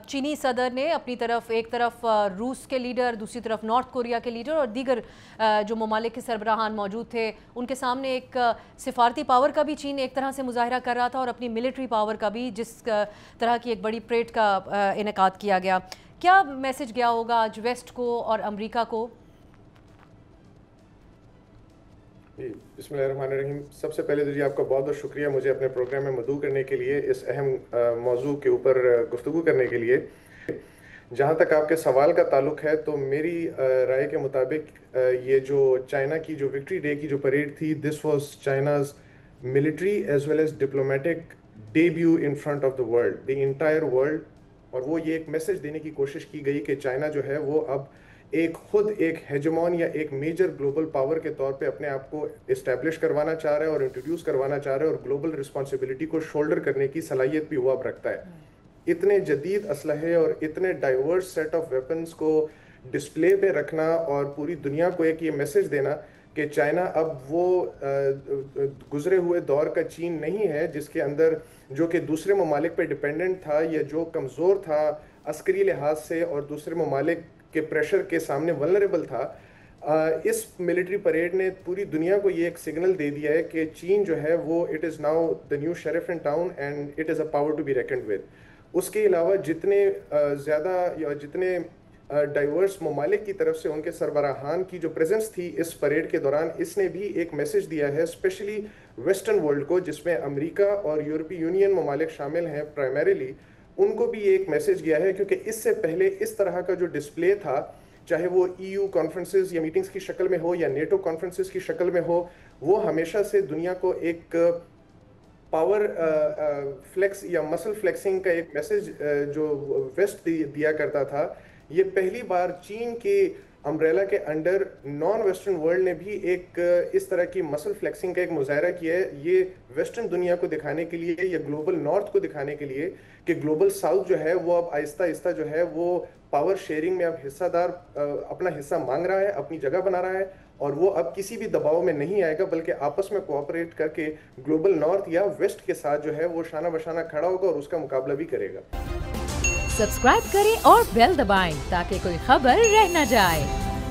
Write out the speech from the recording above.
چینی صدر نے اپنی طرف ایک طرف روس کے لیڈر، دوسری طرف نارتھ کوریا کے لیڈر اور دیگر جو ممالک کے سربراہان موجود تھے ان کے سامنے ایک سفارتی پاور کا بھی چین ایک طرح سے مظاہرہ کر رہا تھا اور اپنی ملٹری پاور کا بھی، جس طرح کی ایک بڑی پریڈ کا انعقاد کیا گیا. کیا میسج گیا ہوگا آج ویسٹ کو اور امریکہ کو؟ بسم اللہ الرحمن الرحیم. سب سے پہلے تو جی آپ کا بہت بہت شکریہ مجھے اپنے پروگرام میں مدعو کرنے کے لیے، اس اہم موضوع کے اوپر گفتگو کرنے کے لیے. جہاں تک آپ کے سوال کا تعلق ہے تو میری رائے کے مطابق یہ جو چائنا کی جو وکٹری ڈے کی جو پریڈ تھی، this was China's military as well as diplomatic debut in front of the world, the entire world. اور وہ یہ ایک میسج دینے کی کوشش کی گئی کہ چائنا جو ہے وہ اب خود ایک ہیجمون یا ایک میجر گلوبل پاور کے طور پہ اپنے آپ کو اسٹیبلش کروانا چاہ رہا ہے اور انٹروڈیوس کروانا چاہ رہا ہے، اور گلوبل رسپانسبلٹی کو شولڈر کرنے کی صلاحیت بھی وہ اب رکھتا ہے. اتنے جدید اسلحے اور اتنے ڈائیورس سیٹ آف ویپنز کو ڈسپلے پہ رکھنا اور پوری دنیا کو ایک یہ میسج دینا کہ چائنا اب وہ گزرے ہوئے دور کا چین نہیں ہے جس کے اندر جو کہ دوسرے ممالک پہ ڈیپینڈنٹ تھا یا جو کمزور تھا عسکری لحاظ سے اور دوسرے ممالک کے پریشر کے سامنے ولنریبل تھا. اس ملٹری پریڈ نے پوری دنیا کو یہ ایک سگنل دے دیا ہے کہ چین جو ہے وہ it is now the new sheriff in town and it is a power to be reckoned with. اس کے علاوہ جتنے زیادہ یا جتنے ڈائیورس ممالک کی طرف سے ان کے سربراہان کی جو پریزنس تھی اس پریڈ کے دوران، اس نے بھی ایک میسج دیا ہے اسپیشلی ویسٹرن ورلڈ کو، جس میں امریکا اور یورپی یونین ممالک شامل ہیں پرائمریلی. ان کو بھی ایک میسج گیا ہے کیونکہ اس سے پہلے اس طرح کا جو ڈسپلے تھا، چاہے وہ EU کانفرنسز یا میٹنگز کی شکل میں ہو یا نیٹو کانفرنسز کی شکل میں ہو، وہ ہمیشہ سے دنیا کو ایک پاور فلیکس یا مسل فلیکسنگ کا ایک میسج جو ویسٹ دیا کرتا تھا. یہ پہلی بار چین کے امبریلا کے انڈر نان ویسٹرن ورلڈ نے بھی ایک اس طرح کی مسل فلیکسنگ کا ایک مظاہرہ کیا ہے. یہ ویسٹرن دنیا کو دکھانے کے لیے یا گلوبل نارتھ کو دکھانے کے لیے کہ گلوبل ساؤتھ جو ہے وہ اب آہستہ آہستہ جو ہے وہ پاور شیئرنگ میں اب حصہ دار اپنا حصہ مانگ رہا ہے، اپنی جگہ بنا رہا ہے، اور وہ اب کسی بھی دباؤ میں نہیں آئے گا بلکہ آپس میں کوآپریٹ کر کے گلوبل نارتھ یا ویسٹ کے ساتھ جو ہے وہ شانہ بشانہ کھڑا ہوگا اور اس کا مقابلہ بھی کرے گا. سبسکرائب کریں اور بیل دبائیں تاکہ کوئی خبر رہ نہ جائے.